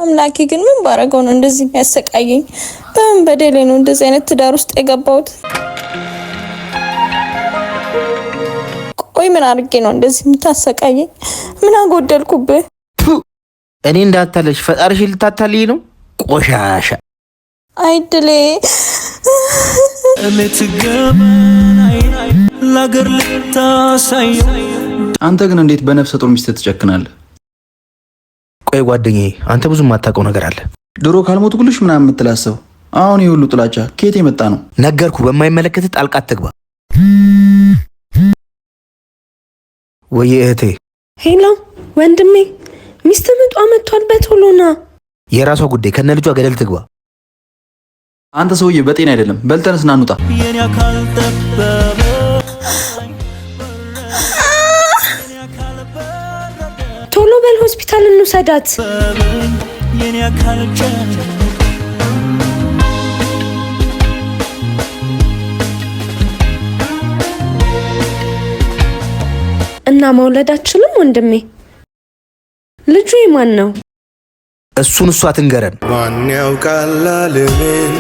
አምላኬ ግን ምን ባረገው ነው እንደዚህ የሚያሰቃየኝ? በምን በደሌ ነው እንደዚህ አይነት ትዳር ውስጥ የገባሁት? ቆይ ምን አድርጌ ነው እንደዚህ የምታሰቃየኝ? ምን አጎደልኩብህ? እኔ እንዳታለሽ ፈጣሪሽ ልታታልይ ነው ቆሻሻ አይድሌ ለገር ልታሳይ። አንተ ግን እንዴት በነፍሰ ጡር ሚስት ትጨክናለህ? ቆይ ጓደኛዬ አንተ ብዙ የማታውቀው ነገር አለ። ድሮ ካልሞትኩልሽ ምናምን የምትላሰው አሁን ይሁሉ ጥላቻ ከየት የመጣ ነው? ነገርኩ፣ በማይመለከት ጣልቃ አትግባ። ወይ እህቴ። ሄሎ ወንድሜ፣ ሚስት ምጧ መጥቷል፣ በቶሎና። የራሷ ጉዳይ፣ ከነ ልጇ ገደል ትግባ። አንተ ሰውዬ በጤና አይደለም፣ በልተንስ ና እንውጣ። ቶሎ በል ሆስፒታል እንውሰዳት። እና መውለዳችንም ወንድሜ፣ ልጁ የማን ነው? እሱን እሷ ትንገረን። ማን ያውቃል ዓለምን